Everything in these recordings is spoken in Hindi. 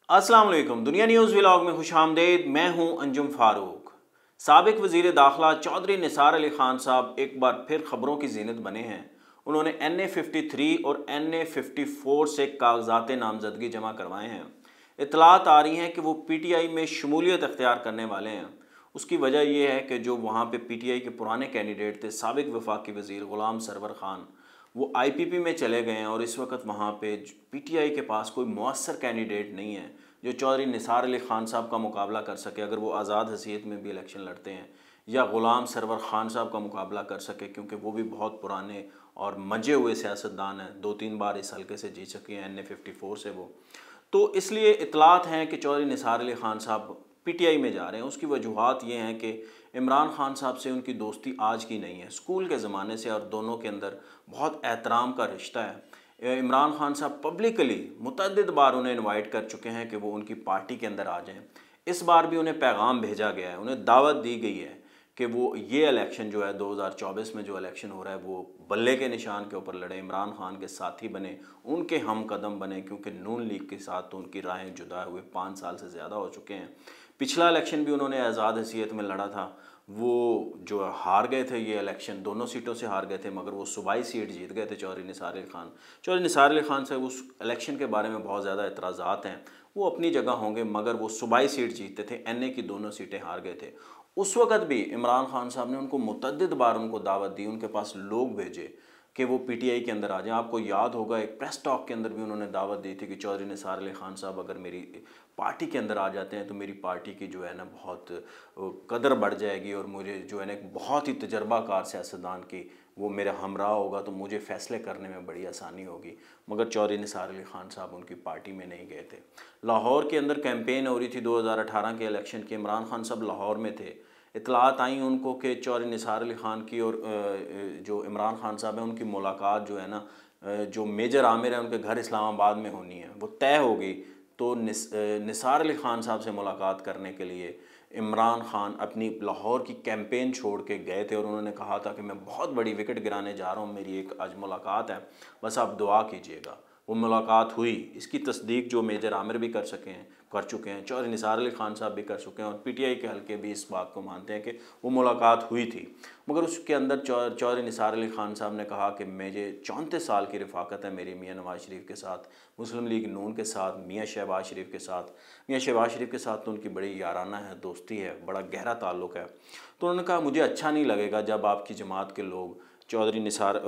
अस्सलाम वालेकुम। दुनिया न्यूज़ व्लॉग में खुशामदीद। मैं हूं अंजुम फारूक। साबिक वज़ीर दाखिला चौधरी निसार अली ख़ान साहब एक बार फिर ख़बरों की ज़ीनत बने हैं। उन्होंने NA-53 और NA-54 से कागजात नामजदगी जमा करवाए हैं। इतलात आ रही हैं कि वो PTI में शमूलियत अख्तियार करने वाले हैं। उसकी वजह यह है कि जो वहाँ पे PTI के पुराने कैंडिडेट थे, साबिक वफाकी वज़ीर ग़ुलाम सरवर ख़ान, वो IPP में चले गए हैं और इस वक्त वहाँ पे PTI के पास कोई मुअस्सर कैंडिडेट नहीं है जो चौधरी निसार अली ख़ान साहब का मुकाबला कर सके। अगर वो आज़ाद हैसियत में भी इलेक्शन लड़ते हैं या ग़ुलाम सरवर ख़ान साहब का मुकाबला कर सके, क्योंकि वो भी बहुत पुराने और मजे हुए सियासतदान हैं, 2-3 बार इस हल्के से जीत चुके हैं NA-54 से वो। तो इसलिए इतलात हैं कि चौधरी निसार अली ख़ान साहब PTI में जा रहे हैं। उसकी वजूहात ये हैं कि इमरान ख़ान साहब से उनकी दोस्ती आज की नहीं है, स्कूल के ज़माने से, और दोनों के अंदर बहुत एहतराम का रिश्ता है। इमरान ख़ान साहब पब्लिकली मुतअद्दिद बार उन्हें इनवाइट कर चुके हैं कि वो उनकी पार्टी के अंदर आ जाएं। इस बार भी उन्हें पैगाम भेजा गया है, उन्हें दावत दी गई है कि वो ये इलेक्शन जो है 2024 में जो इलेक्शन हो रहा है वो बल्ले के निशान के ऊपर लड़े, इमरान ख़ान के साथी बने, उनके हम कदम बने, क्योंकि नून लीग के साथ तो उनकी राहें जुदा हुए 5 साल से ज़्यादा हो चुके हैं। पिछला इलेक्शन भी उन्होंने आज़ाद हैसियत में लड़ा था, वो जो हार गए थे, ये इलेक्शन दोनों सीटों से हार गए थे, मगर वो सूबाई सीट जीत गए थे चौधरी निसार अली ख़ान। चौधरी निसार अली ख़ान से उस इलेक्शन के बारे में बहुत ज़्यादा एतराज़ात हैं, वो अपनी जगह होंगे, मगर वो सूबाई सीट जीतते थे, NA की दोनों सीटें हार गए थे। उस वक़्त भी इमरान ख़ान साहब ने उनको मुतअद्दिद बार उनको दावत दी, उनके पास लोग भेजे कि वो PTI के अंदर आ जाएं। आपको याद होगा एक प्रेस टॉक के अंदर भी उन्होंने दावत दी थी कि चौधरी निसार अली ख़ान साहब अगर मेरी पार्टी के अंदर आ जाते हैं तो मेरी पार्टी की जो है ना बहुत कदर बढ़ जाएगी, और मुझे जो है ना एक बहुत ही तजर्बाकार सियासतदान की वो मेरा हमराह होगा, तो मुझे फ़ैसले करने में बड़ी आसानी होगी। मगर चौधरी निसार अली ख़ान साहब उनकी पार्टी में नहीं गए थे। लाहौर के अंदर कैंपेन हो रही थी 2018 के इलेक्शन की, इमरान ख़ान साहब लाहौर में थे। इतलात आई उनको कि चौधरी निसार अली ख़ान की और जो इमरान ख़ान साहब हैं उनकी मुलाकात जो है ना, जो मेजर आमिर है उनके घर इस्लामाबाद में होनी है, वो तय हो गई। तो निसार अली ख़ान साहब से मुलाकात करने के लिए इमरान ख़ान अपनी लाहौर की कैंपेन छोड़ के गए थे और उन्होंने कहा था कि मैं बहुत बड़ी विकेट गिराने जा रहा हूँ, मेरी एक आज मुलाकात है, बस आप दुआ कीजिएगा। वो मुलाकात हुई, इसकी तस्दीक जो मेजर आमिर भी कर चुके हैं, चौधरी निसार अली ख़ान साहब भी कर चुके हैं, और PTI के हल्के भी इस बात को मानते हैं कि वो मुलाकात हुई थी। मगर उसके अंदर चौधरी निसार अली ख़ान साहब ने कहा कि मुझे 34 साल की रफ़ाकत है मेरी मियाँ नवाज़ शरीफ के साथ, मुस्लिम लीग नून के साथ, मियाँ शहबाज शरीफ के साथ। मियाँ शहबाज शरीफ के साथ तो उनकी बड़ी याराना है, दोस्ती है, बड़ा गहरा ताल्लुक़ है। तो उन्होंने कहा मुझे अच्छा नहीं लगेगा जब आपकी जमात के लोग चौधरी निसार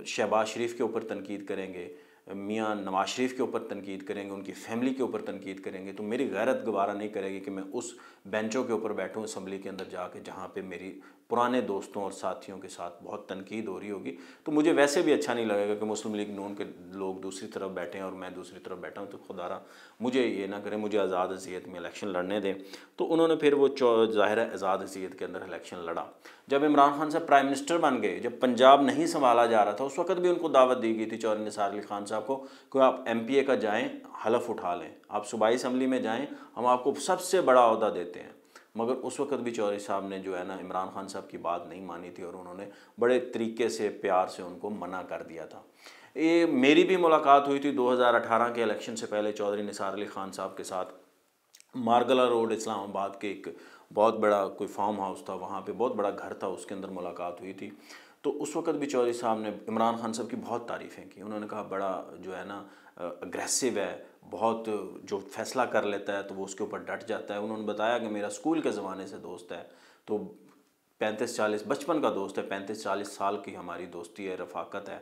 शहबाज शरीफ के ऊपर तनकीद करेंगे, मियाँ नवाज शरीफ के ऊपर तनकीद करेंगे, उनकी फ़ैमिली के ऊपर तनकीद करेंगे, तो मेरी गैरत गवारा नहीं करेगी कि मैं उस बेंचों के ऊपर बैठूँ असम्बली के अंदर जाके, जहाँ पे मेरी पुराने दोस्तों और साथियों के साथ बहुत तनकीद हो रही होगी। तो मुझे वैसे भी अच्छा नहीं लगेगा कि मुस्लिम लीग नून के लोग दूसरी तरफ बैठे हैं और मैं दूसरी तरफ बैठा हूँ, तो खुदारा मुझे ये ना करें, मुझे आज़ाद हैसियत में इलेक्शन लड़ने दें। तो उन्होंने फिर वो ज़ाहिर है आज़ाद हैसियत के अंदर इलेक्शन लड़ा। जब इमरान खान साहब प्राइम मिनिस्टर बन गए, जब पंजाब नहीं संभाला जा रहा था, उस वक्त भी उनको दावत दी गई थी चौधरी निसार अली ख़ान साहब को कि आप MPA का जाएँ, हलफ उठा लें, आप सूबाई असम्बली में जाएँ, हम आपको सबसे बड़ा ओहदा देते हैं। मगर उस वक्त भी चौधरी साहब ने जो है ना इमरान खान साहब की बात नहीं मानी थी और उन्होंने बड़े तरीके से प्यार से उनको मना कर दिया था। ये मेरी भी मुलाकात हुई थी 2018 के इलेक्शन से पहले चौधरी निसार अली ख़ान साहब के साथ। मारगला रोड इस्लामाबाद के एक बहुत बड़ा कोई फार्म हाउस था, वहाँ पे बहुत बड़ा घर था, उसके अंदर मुलाकात हुई थी। तो उस वक्त भी चौधरी साहब ने इमरान खान साहब की बहुत तारीफ़ें की। उन्होंने कहा बड़ा जो है ना अग्रेसिव है, बहुत जो फैसला कर लेता है तो वो उसके ऊपर डट जाता है। उन्होंने बताया कि मेरा स्कूल के ज़माने से दोस्त है, तो 35-40 बचपन का दोस्त है, 35-40 साल की हमारी दोस्ती है, रफ़ाकत है।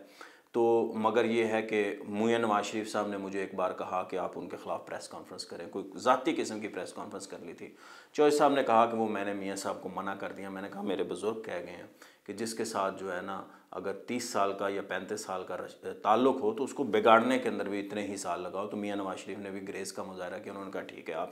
तो मगर ये है कि मियाँ नवाज शरीफ साहब ने मुझे एक बार कहा कि आप उनके ख़िलाफ़ प्रेस कॉन्फ्रेंस करें, कोई ज़ाती किस्म की प्रेस कॉन्फ्रेंस कर ली थी। चौधरी साहब ने कहा कि वो मैंने मियाँ साहब को मना कर दिया। मैंने कहा मेरे बुज़ुर्ग कह गए हैं कि जिसके साथ जो है ना अगर 30 साल का या 35 साल का ताल्लुक़ हो तो उसको बिगाड़ने के अंदर भी इतने ही साल लगाओ। तो मियाँ नवाज शरीफ ने भी ग्रेस का मुज़ाहरा किया। उन्होंने कहा ठीक है, आप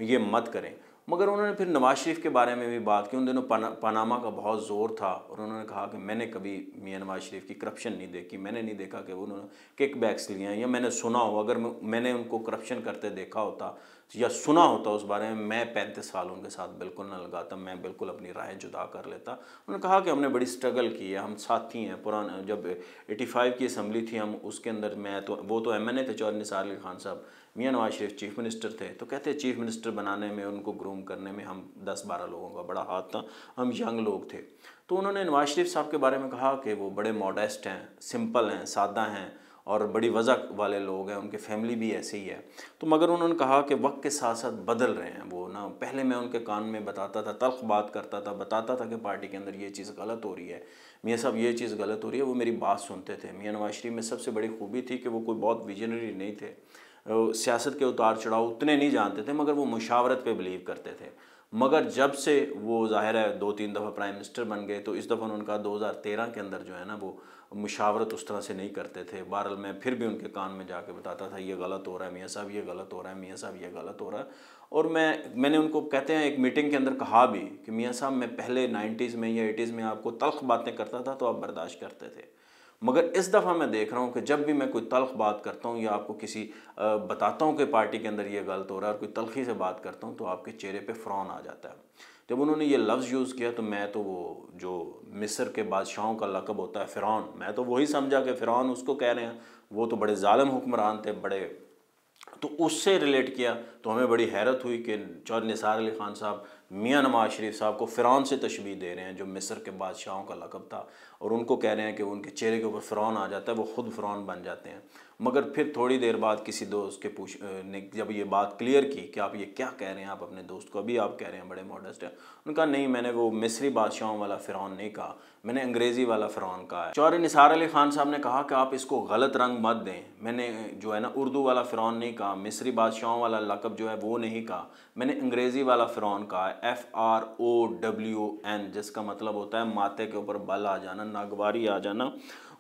ये मत करें। मगर उन्होंने फिर नवाज शरीफ के बारे में भी बात की। उन दिनों पनामा का बहुत ज़ोर था और उन्होंने कहा कि मैंने कभी मियाँ नवाज शरीफ की करप्शन नहीं देखी, मैंने नहीं देखा कि उन्होंने किकबैक्स लिए हैं, या मैंने सुना हो, अगर मैंने उनको करप्शन करते देखा होता या सुना होता उस बारे में, मैं 35 साल उनके साथ बिल्कुल ना लगाता, मैं बिल्कुल अपनी राय जुदा कर लेता। उन्होंने कहा कि हमने बड़ी स्ट्रगल की है, हम साथी हैं। पुराना जब 85 की असम्बली थी, हम उसके अंदर मैं तो वो तो MNA थे चौधरी निसार अली ख़ान साहब, मियां नवाज शरीफ चीफ मिनिस्टर थे, तो कहते चीफ मिनिस्टर बनाने में, उनको ग्रूम करने में हम 10-12 लोगों का बड़ा हाथ था, हम यंग लोग थे। तो उन्होंने नवाज शरीफ साहब के बारे में कहा कि वो बड़े मॉडेस्ट हैं, सिंपल हैं, सादा हैं और बड़ी वज़ा वाले लोग हैं, उनके फैमिली भी ऐसे ही है। तो मगर उन्होंने कहा कि वक्त के साथ साथ बदल रहे हैं वो ना। पहले मैं उनके कान में बताता था, तल्ख बात करता था, बताता था कि पार्टी के अंदर ये चीज़ गलत हो रही है, मियाँ साहब ये चीज़ गलत हो रही है, वो मेरी बात सुनते थे। मियाँ नवाज शरीफ में सबसे बड़ी खूबी थी कि वो कोई बहुत विजनरी नहीं थे, सियासत के उतार चढ़ाव उतने नहीं जानते थे, मगर वो मुशावरत पे बिलीव करते थे। मगर जब से वो ज़ाहिर है 2-3 दफ़ा प्राइम मिनिस्टर बन गए, तो इस दफ़ा उनका 2013 के अंदर जो है ना वो मुशावरत उस तरह से नहीं करते थे। बहरहाल मैं फिर भी उनके कान में जाके बताता था ये गलत हो रहा है मियाँ साहब, ये गलत हो रहा है मियाँ साहब, ये गलत हो रहा है। और मैंने उनको कहते हैं एक मीटिंग के अंदर कहा भी कि मियाँ साहब मैं पहले 90s में या 80s में आपको तल्ख बातें करता था तो आप बर्दाश्त करते थे, मगर इस दफ़ा मैं देख रहा हूँ कि जब भी मैं कोई तल्ख बात करता हूँ या आपको किसी बताता हूँ कि पार्टी के अंदर ये गलत हो रहा है और कोई तल्खी से बात करता हूँ तो आपके चेहरे पे फ़रौन आ जाता है। जब उन्होंने ये लफ्ज़ यूज़ किया तो मैं तो वो जो मिस्र के बादशाहों का लक़ब होता है फ़िरौन, मैं तो वही समझा कि फ़िरौन उसको कह रहे हैं, वो तो बड़े ज़ालिम हुक्मरान थे, बड़े। तो उससे रिलेट किया तो हमें बड़ी हैरत हुई कि चौधरी निसार अली ख़ान साहब मियां नवाज शरीफ साहब को फ़िरौन से तशबीह दे रहे हैं, जो मिस्र के बादशाहों का लक़ब था, और उनको कह रहे हैं कि उनके चेहरे के ऊपर फ़िरौन आ जाता है, वो ख़ुद फ़िरौन बन जाते हैं। मगर फिर थोड़ी देर बाद किसी दोस्त के ने जब ये बात क्लियर की कि आप ये क्या कह रहे हैं, आप अपने दोस्त को अभी आप कह रहे हैं बड़े मॉडेस्ट है, उनका नहीं, मैंने वो मिस्री बादशाहों वाला फ़िरौन नहीं कहा, मैंने अंग्रेज़ी वाला फ़िरौन कहा है। चौधरी निसार अली ख़ान साहब ने कहा कि आप इसको गलत रंग मत दें, मैंने जो है ना उर्दू वाला फ़िरौन नहीं कहा, मिस्री बादशाहों वाला लक़ब जो है वो नहीं कहा, मैंने अंग्रेज़ी वाला फ़िरौन कहा है, FROWN, जिसका मतलब होता है माथे के ऊपर बल आ जाना, नागवारी आ जाना,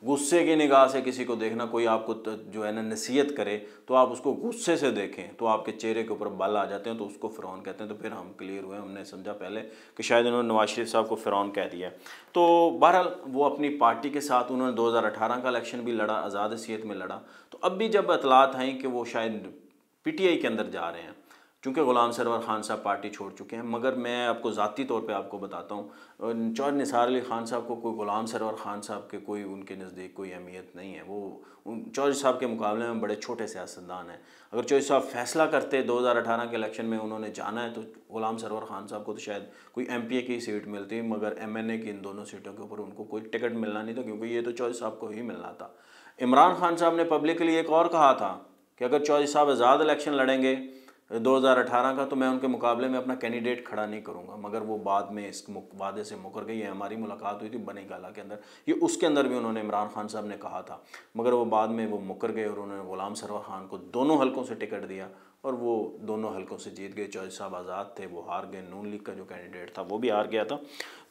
गुस्से की निगाह से किसी को देखना। कोई आपको जो है ना नसीहत करे तो आप उसको गुस्से से देखें तो आपके चेहरे के ऊपर बल आ जाते हैं, तो उसको फ़िरौन कहते हैं। तो फिर हम क्लियर हुए, हमने समझा पहले कि शायद उन्होंने नवाज शरीफ साहब को फ़िरौन कह दिया। तो बहरहाल वो अपनी पार्टी के साथ उन्होंने 2018 का इलेक्शन भी लड़ा, आज़ाद हैसियत में लड़ा। तो अब भी जब इतलात आई कि वो शायद PTI के अंदर जा रहे हैं, चूँकि ग़ुलाम सरवर ख़ान साहब पार्टी छोड़ चुके हैं, मगर मैं आपको ज़ाती तौर पे आपको बताता हूँ, चौधरी निसार अली ख़ान साहब को कोई ग़ुलाम सरवर ख़ान साहब के कोई उनके नज़दीक कोई अहमियत नहीं है। वो चौधरी साहब के मुकाबले में बड़े छोटे सियासतदान हैं। अगर चौधरी साहब फैसला करते 2018 के इलेक्शन में उन्होंने जाना है तो ग़ुलाम सरवर ख़ान साहब को तो शायद कोई MPA की सीट मिलती, मगर MNA की इन दोनों सीटों के ऊपर उनको कोई टिकट मिलना नहीं था, क्योंकि ये तो चौधरी साहब को ही मिलना था। इमरान खान साहब ने पब्लिकली एक और कहा था कि अगर चौधरी साहब आज़ाद इलेक्शन लड़ेंगे 2018 का तो मैं उनके मुकाबले में अपना कैंडिडेट खड़ा नहीं करूंगा, मगर वो बाद में इस वादे से मुकर गई है। हमारी मुलाकात हुई थी बनी गाला के अंदर, ये उसके अंदर भी उन्होंने इमरान खान साहब ने कहा था, मगर वो बाद में वो मुकर गए और उन्होंने ग़ुलाम सरवर ख़ान को दोनों हलकों से टिकट दिया और वो दोनों हलकों से जीत गए। चौधरी साहब आज़ाद थे, वो हार गए, नून लीग का जो कैंडिडेट था वो भी हार गया था।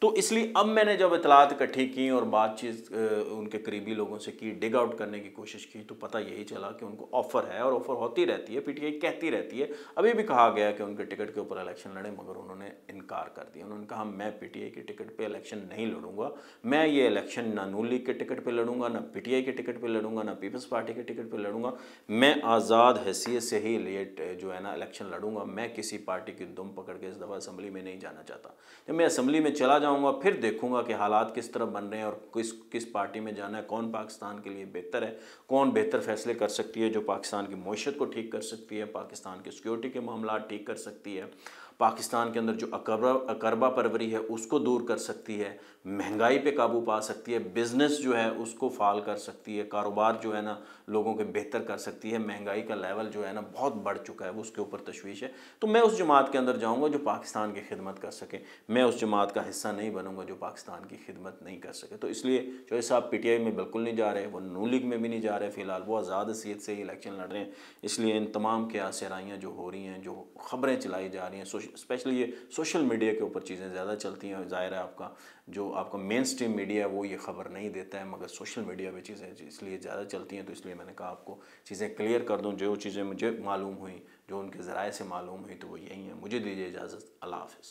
तो इसलिए अब मैंने जब इतलात इकट्ठी की और बातचीत उनके करीबी लोगों से की, डिग आउट करने की कोशिश की, तो पता यही चला कि उनको ऑफ़र है और ऑफ़र होती रहती है, PTI कहती रहती है। अभी भी कहा गया कि उनके टिकट के ऊपर इलेक्शन लड़े, मगर उन्होंने इनकार कर दिया। उन्होंने कहा मैं PTI के टिकट पे इलेक्शन नहीं लड़ूंगा, मैं ये इलेक्शन ना नून लीग के टिकट पे लड़ूंगा, ना PTI के टिकट पे लड़ूंगा, ना पीपल्स पार्टी के टिकट पे लड़ूंगा, मैं आज़ाद हैसियत से ही जो है ना इलेक्शन लड़ूंगा। मैं किसी पार्टी की दुम पकड़ के इस दफ़ा असम्बली में नहीं जाना चाहता। जब मैं असम्बली में चला जाऊँगा फिर देखूँगा कि हालात किस तरफ बन रहे हैं और किस पार्टी में जाना है, कौन पाकिस्तान के लिए बेहतर है, कौन बेहतर फैसले कर सकती है, जो पाकिस्तान की मईशत को ठीक कर सकती है, पाकिस्तान की सिक्योरिटी के मामला ठीक कर सकती है, पाकिस्तान के अंदर जो अकरबा परवरी है उसको दूर कर सकती है, महंगाई पे काबू पा सकती है, बिज़नेस जो है उसको फाल कर सकती है, कारोबार जो है ना लोगों के बेहतर कर सकती है। महंगाई का लेवल जो है ना बहुत बढ़ चुका है, वो उसके ऊपर तशवीश है। तो मैं उस जमात के अंदर जाऊँगा जो पाकिस्तान की खिदमत कर सके, मैं उस जमात का हिस्सा नहीं बनूँगा जो पाकिस्तान की खिदमत नहीं कर सके। तो इसलिए चौधरी साहब PTI में बिल्कुल नहीं जा रहे, वो नून लीग में भी नहीं जा रहे, फ़िलहाल वो आज़ाद हैसियत से ही इलेक्शन लड़ रहे हैं। इसलिए इन तमाम क़यास-ए-राइयाँ जो हो रही हैं, जो ख़बरें चलाई जा रही हैं, स्पेशली ये सोशल मीडिया के ऊपर चीज़ें ज़्यादा चलती हैं। ज़ाहिर है आपका मेन स्ट्रीम मीडिया है वो ये ख़बर नहीं देता है, मगर सोशल मीडिया पे चीज़ें इसलिए ज़्यादा चलती हैं। तो इसलिए मैंने कहा आपको चीज़ें क्लियर कर दूँ, जो चीज़ें मुझे मालूम हुई, जो उनके ज़राए से मालूम हुई, तो वो यही हैं। मुझे दीजिए इजाज़त, अल्लाह हाफ़िज़।